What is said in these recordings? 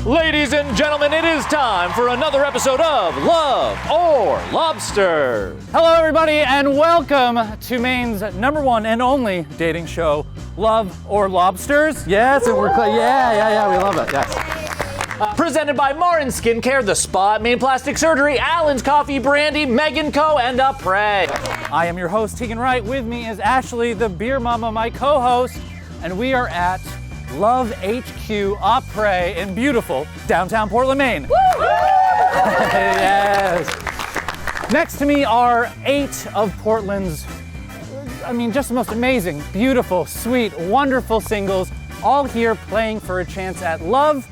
Ladies and gentlemen, it is time for another episode of Love or Lobsters. Hello, everybody, and welcome to Maine's #1 and only dating show, Love or Lobsters. Yes, and we love it. Yes. Presented by Marin Skincare, The Spa, Maine Plastic Surgery, Allen's Coffee, Brandy, Megan Co, and Apre. I am your host, Tegan Wright. With me is Ashley, the beer mama, my co-host, and we are at Love HQ Apre in beautiful downtown Portland, Maine. Yes. Next to me are 8 of Portland's, just the most amazing, beautiful, sweet, wonderful singles, all here playing for a chance at love.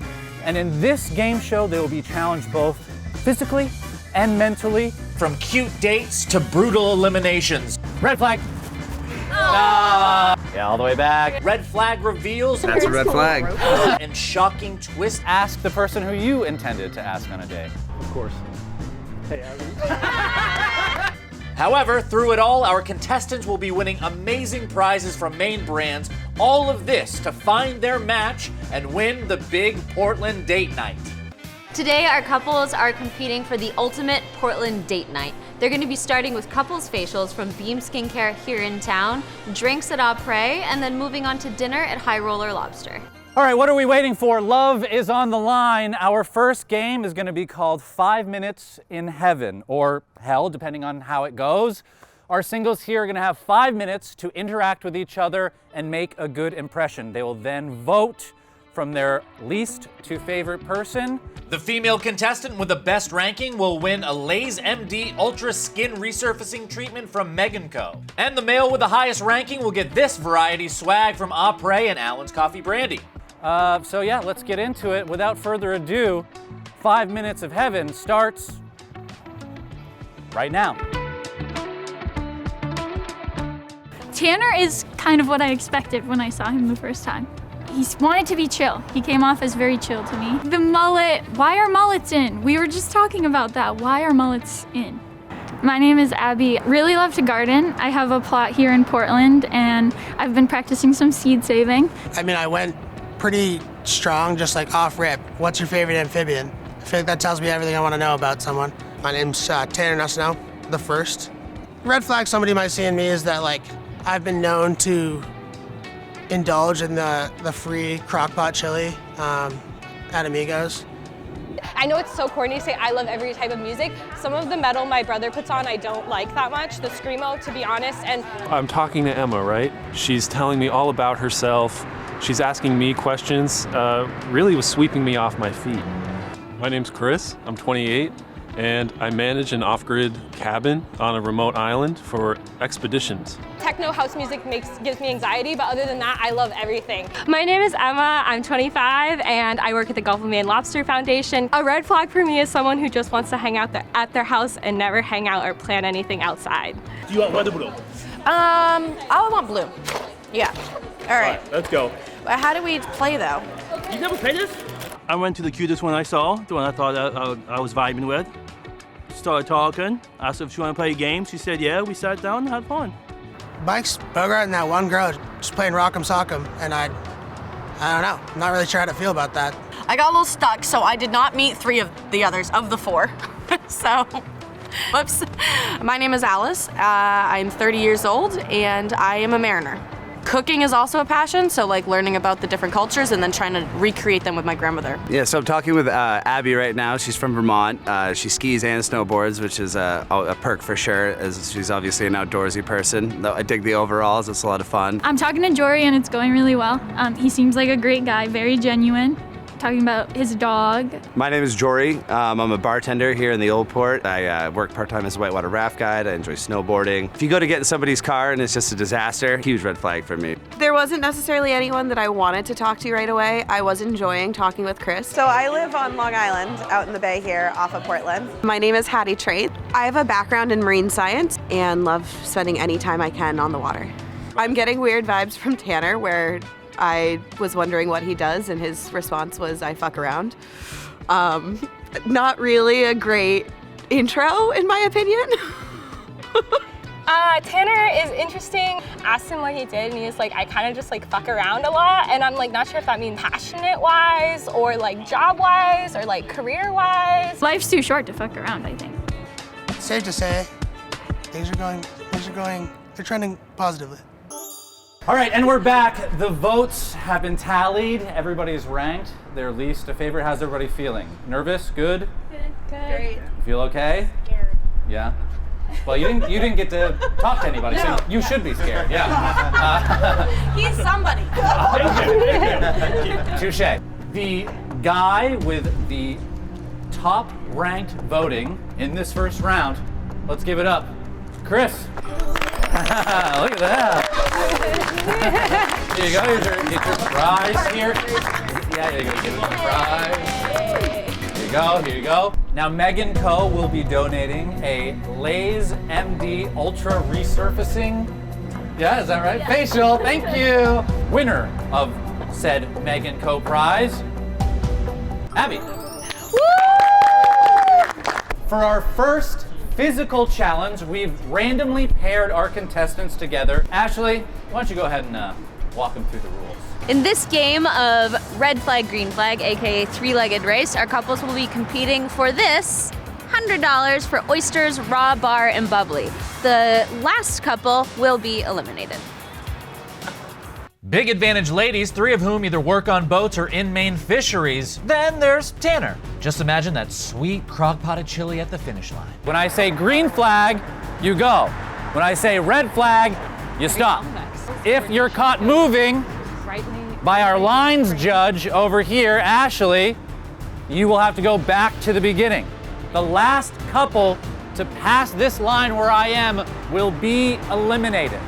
And in this game show, they will be challenged both physically and mentally. From cute dates to brutal eliminations. Red flag. Yeah, all the way back. Red flag reveals. That's a red flag. And shocking twist. Ask the person who you intended to ask on a date. Of course. Hey, However, through it all, our contestants will be winning amazing prizes from Maine brands. All of this to find their match and win the big Portland date night. Today, our couples are competing for the ultimate Portland date night. They're going to be starting with couples facials from Beam Skincare here in town, drinks at Apre, and then moving on to dinner at High Roller Lobster. All right, what are we waiting for? Love is on the line. Our first game is going to be called 5 Minutes in Heaven, or Hell, depending on how it goes. Our singles here are going to have 5 minutes to interact with each other and make a good impression. They will then vote from their least to favorite person. The female contestant with the best ranking will win a Lay's MD Ultra Skin Resurfacing Treatment from Megan Co. And the male with the highest ranking will get this variety swag from Apre and Allen's Coffee Brandy. So yeah, let's get into it. Without further ado, 5 Minutes of Heaven starts right now. Tanner is kind of what I expected when I saw him the first time. He wanted to be chill. He came off as very chill to me. The mullet, why are mullets in? We were just talking about that. Why are mullets in? My name is Abby. Really love to garden. I have a plot here in Portland and I've been practicing some seed saving. I went pretty strong, just like off rip. What's your favorite amphibian? I feel like that tells me everything I want to know about someone. My name's Tanner Nussino, the first. Red flag somebody might see in me is that I've been known to indulge in the free crockpot chili at Amigos. I know it's so corny to say I love every type of music. Some of the metal my brother puts on I don't like that much, the screamo to be honest. And I'm talking to Emma, right? She's telling me all about herself. She's asking me questions, really was sweeping me off my feet. My name's Chris, I'm 28, and I manage an off-grid cabin on a remote island for expeditions. Techno house music gives me anxiety, but other than that, I love everything. My name is Emma, I'm 25, and I work at the Gulf of Maine Lobster Foundation. A red flag for me is someone who just wants to hang out at their house and never hang out or plan anything outside. Do you want red or blue? I want blue. Yeah. All right. Let's go. How do we play though? You never played this? I went to the cutest one I saw, the one I thought I was vibing with. Started talking, asked if she wanted to play a game. She said yeah, we sat down and had fun. Bikes, Bogart, and that one girl just playing Rock'em Sock'em, and I don't know. I'm not really sure how to feel about that. I got a little stuck, so I did not meet 3 of the others of the 4. So, whoops. My name is Alice. I'm 30 years old, and I am a mariner. Cooking is also a passion, so learning about the different cultures and then trying to recreate them with my grandmother. Yeah, so I'm talking with Abby right now. She's from Vermont. She skis and snowboards, which is a perk for sure, as she's obviously an outdoorsy person. I dig the overalls, it's a lot of fun. I'm talking to Jory and it's going really well. He seems like a great guy, very genuine. Talking about his dog. My name is Jory. I'm a bartender here in the Old Port. I work part-time as a whitewater raft guide. I enjoy snowboarding. If you go to get in somebody's car and it's just a disaster, huge red flag for me. There wasn't necessarily anyone that I wanted to talk to right away. I was enjoying talking with Chris. So I live on Long Island, out in the bay here off of Portland. My name is Hattie Trade. I have a background in marine science and love spending any time I can on the water. I'm getting weird vibes from Tanner where I was wondering what he does, and his response was, I fuck around. Not really a great intro, in my opinion. Tanner is interesting. Asked him what he did, and he was like, I kind of just like fuck around a lot, and I'm like not sure if that means passionate-wise, or like job-wise, or like career-wise. Life's too short to fuck around, I think. Safe to say, things are going, they're trending positively. All right, and we're back. The votes have been tallied. Everybody's ranked their least favorite. How's everybody feeling? Nervous? Good? Great. You feel okay? Scared. Yeah. Well, you didn't get to talk to anybody, so you should be scared. Yeah. He's somebody. Touche. The guy with the top ranked voting in this first round. Let's give it up, Chris. Look at that. Here you go. Get your prize here. Yeah, you're gonna get a prize. Here you go. Now Megan Co. will be donating a Lay's MD Ultra Resurfacing. Yeah, is that right? Yeah. Facial. Thank you. Winner of said Megan Co. prize, Abby. Woo! For our first physical challenge, we've randomly paired our contestants together. Ashley, why don't you go ahead and walk them through the rules. In this game of red flag, green flag, aka three-legged race, our couples will be competing for this $100 for oysters, raw, bar, and bubbly. The last couple will be eliminated. Big advantage ladies, 3 of whom either work on boats or in Maine fisheries. Then there's Tanner. Just imagine that sweet crock-potted chili at the finish line. When I say green flag, you go. When I say red flag, you stop. If you're caught moving by our lines judge over here, Ashley, you will have to go back to the beginning. The last couple to pass this line where I am will be eliminated.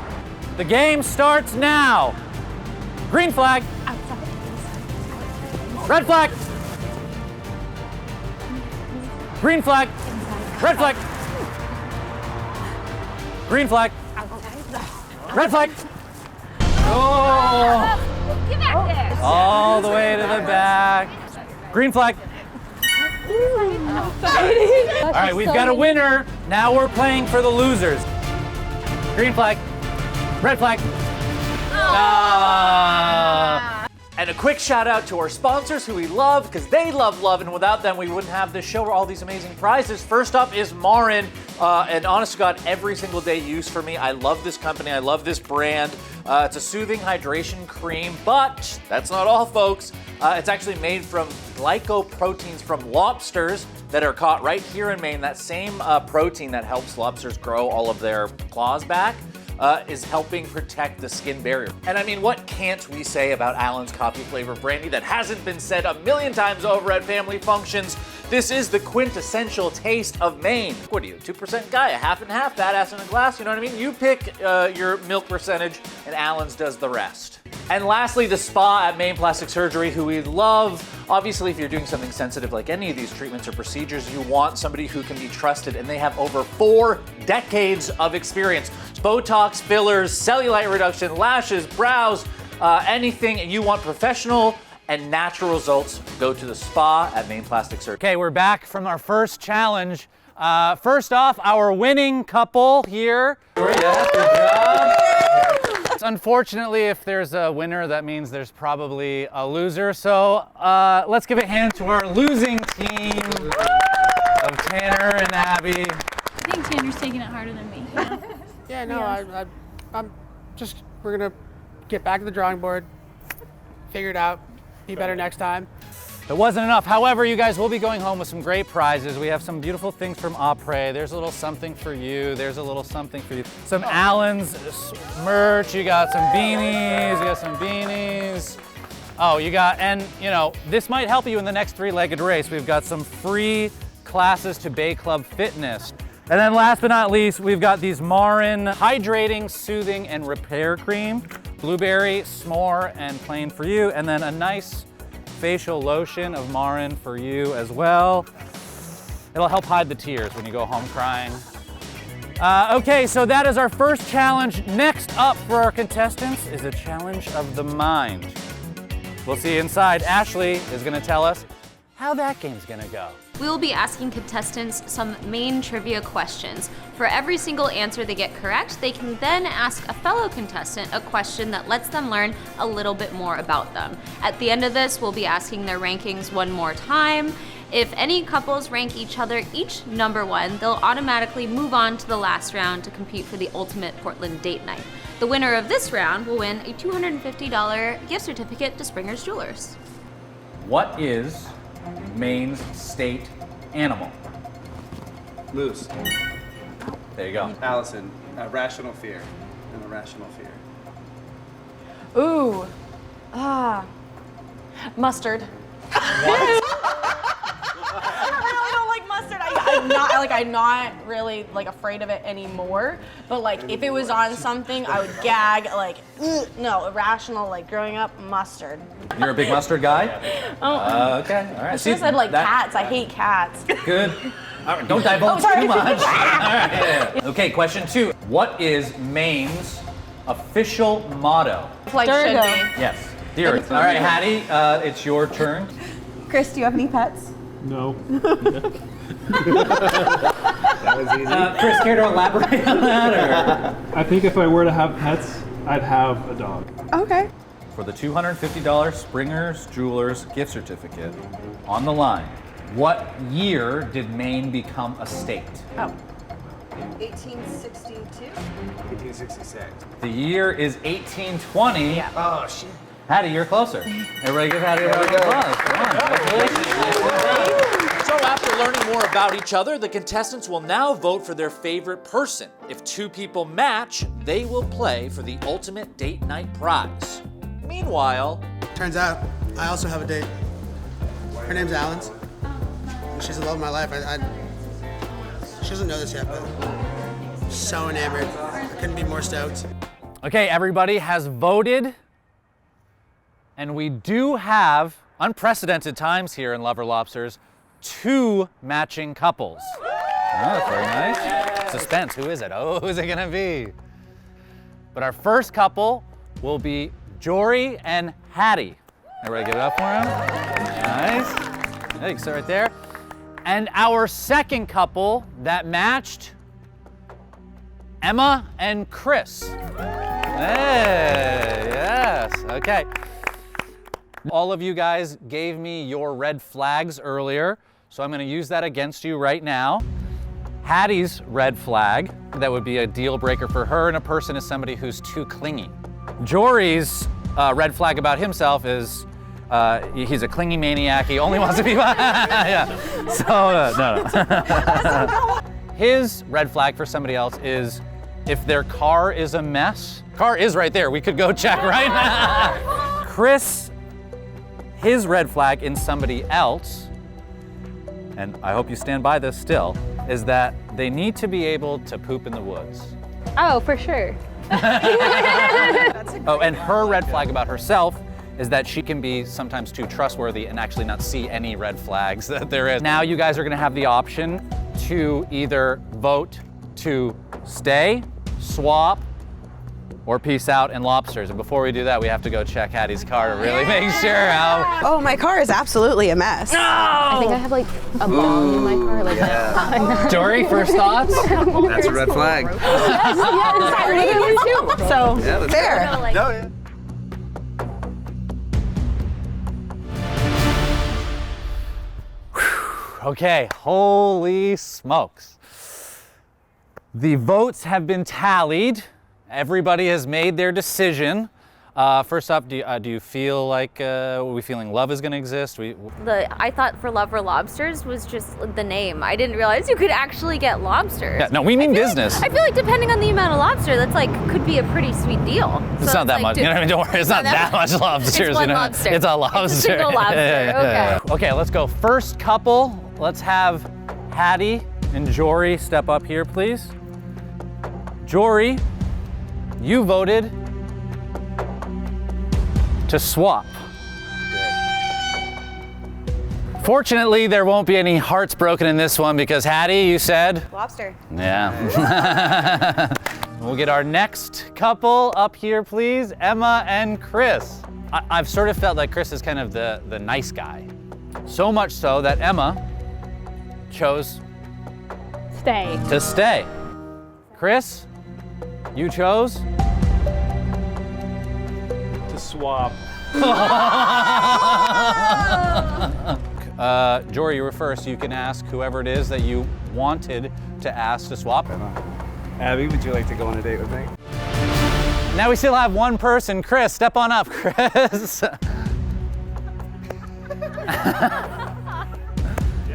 The game starts now. Green flag. Red flag. Green flag. Red flag. Green flag. Red flag. Oh. Get back there. All the way to the back. Green flag. All right, we've got a winner. Now we're playing for the losers. Green flag. Red flag. And a quick shout out to our sponsors who we love because they love love, and without them we wouldn't have this show or all these amazing prizes. First up is Marin, and honest to God, every single day use for me. I love this company, I love this brand. It's a soothing hydration cream, but that's not all, folks. It's actually made from glycoproteins from lobsters that are caught right here in Maine. That same protein that helps lobsters grow all of their claws back is helping protect the skin barrier. And I mean, what can't we say about Allen's coffee flavor brandy that hasn't been said a million times over at family functions? This is the quintessential taste of Maine. What are you, 2% guy, a half and half, badass in a glass, you know what I mean? You pick your milk percentage and Allen's does the rest. And lastly, the spa at Maine Plastic Surgery, who we love. Obviously, if you're doing something sensitive like any of these treatments or procedures, you want somebody who can be trusted, and they have over 4 decades of experience. Botox, fillers, cellulite reduction, lashes, brows, anything, and you want professional and natural results, go to the spa at Maine Plastic Surgery. Okay, we're back from our first challenge. First off, our winning couple here. Yeah, good job. Unfortunately, if there's a winner, that means there's probably a loser. So let's give a hand to our losing team of Tanner and Abby. I think Tanner's taking it harder than me. You know? Yeah, no, I'm just, we're gonna get back to the drawing board, figure it out, be better next time. It wasn't enough. However, you guys will be going home with some great prizes. We have some beautiful things from Apre. There's a little something for you. There's a little something for you. Some Allen's merch. You got some beanies. You got some beanies. Oh, you got, and you know, this might help you in the next 3-legged race. We've got some free classes to Bay Club Fitness. And then last but not least, we've got these Marin Hydrating, Soothing, and Repair Cream. Blueberry, s'more, and plain for you. And then a nice facial lotion of Marin for you as well. It'll help hide the tears when you go home crying. Okay, so that is our first challenge. Next up for our contestants is a challenge of the mind. We'll see you inside. Ashley is gonna tell us how that game's gonna go. We will be asking contestants some Maine trivia questions. For every single answer they get correct, they can then ask a fellow contestant a question that lets them learn a little bit more about them. At the end of this, we'll be asking their rankings one more time. If any couples rank each other each number 1, they'll automatically move on to the last round to compete for the ultimate Portland date night. The winner of this round will win a $250 gift certificate to Springer's Jewelers. What is Maine's state animal? Moose. There you go. Allison, rational fear. And irrational fear. Ooh. Mustard. I don't like mustard. I'm not really like afraid of it anymore. But like if it was on something, I would gag. Like no, irrational. Like growing up, mustard. You're a big mustard guy? Okay, all right. I should have said like cats. I hate cats. Good. All right, don't divulge too much. All right, yeah. Okay, question 2. What is Maine's official motto? Like should be. Yes, dear. All right, Hattie, it's your turn. Chris, do you have any pets? No. That was easy. Chris, care to elaborate on that? Or? I think if I were to have pets, I'd have a dog. Okay. For the $250 Springer's Jewelers gift certificate on the line, what year did Maine become a state? 1862? 1866. The year is 1820. Yeah. Oh, shit. Hattie, you're closer. Everybody give Hattie a round of applause. Come on, congratulations. So after learning more about each other, the contestants will now vote for their favorite person. If 2 people match, they will play for the ultimate date night prize. Meanwhile, Turns out, I also have a date. Her name's Allen's. She's the love of my life. She doesn't know this yet, but I'm so enamored. I couldn't be more stoked. Okay, everybody has voted. And we do have unprecedented times here in Lover Lobsters, 2 matching couples. Oh, that's very nice. Suspense, who is it? Oh, who's it gonna be? But our first couple will be Jory and Hattie. Everybody give it up for him. Nice. Yeah, you can sit right there. And our second couple that matched, Emma and Chris. Hey, yes, okay. All of you guys gave me your red flags earlier, so I'm gonna use that against you right now. Hattie's red flag, that would be a deal breaker for her, and a person is somebody who's too clingy. Jory's red flag about himself is he's a clingy maniac, he only wants to be, yeah, so no. His red flag for somebody else is if their car is a mess. Car is right there, we could go check right now. Chris, his red flag in somebody else, and I hope you stand by this still, is that they need to be able to poop in the woods. Oh, for sure. Oh, and her red flag about herself is that she can be sometimes too trustworthy and actually not see any red flags that there is. Now you guys are gonna have the option to either vote to stay, swap, or peace out in Lobsters. And before we do that, we have to go check Hattie's car to really make sure how. Oh, my car is absolutely a mess. I think I have like a bong in my car. Like that. Jory, first thoughts? That's a red flag. Yes, I really do too. So Yeah, that's Fair. No, yeah. Okay, holy smokes. The votes have been tallied. Everybody has made their decision. First off, do you feel like, are we feeling love is gonna exist? I thought for Lover Lobsters was just the name. I didn't realize you could actually get lobsters. Yeah, no, we mean business. I feel like depending on the amount of lobster, that's like could be a pretty sweet deal. It's not that much. You know what I mean? Don't worry. It's not that much lobsters. It's one you know? lobster. It's a lobster. It's a single lobster. Okay. Okay, let's go. First couple. Let's have Hattie and Jory step up here, please. Jory, you voted to swap. Fortunately, there won't be any hearts broken in this one because Hattie, you said? Lobster. Yeah. We'll get our next couple up here, please. Emma and Chris. I've sort of felt like Chris is kind of the nice guy. So much so that Emma chose Stay. to stay. Chris, you chose? To swap. Jory, you were first. You can ask whoever it is that you wanted to ask to swap. Abby, would you like to go on a date with me? Now we still have one person. Chris, step on up, Chris.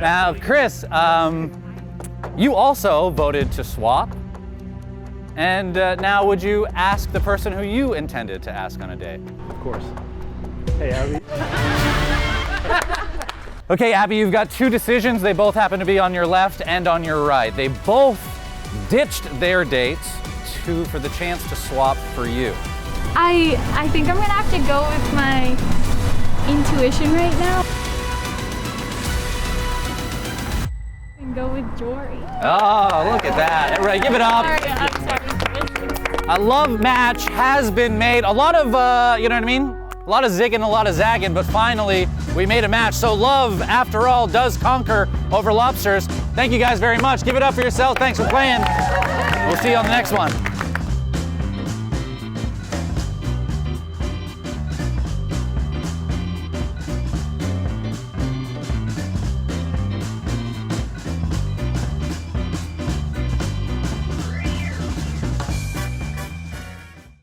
Now, Chris, you also voted to swap. And now would you ask the person who you intended to ask on a date? Of course. Hey, Abby. Okay, Abby, you've got two decisions. They both happen to be on your left and on your right. They both ditched their dates for the chance to swap for you. I think I'm gonna have to go with my intuition right now. And go with Jory. Oh, look at that. Everybody give it up. Sorry, I'm sorry. A love match has been made. A lot of, you know what I mean? A lot of zigging, a lot of zagging, but finally we made a match. So love, after all, does conquer over Lobsters. Thank you guys very much. Give it up for yourself. Thanks for playing. We'll see you on the next one.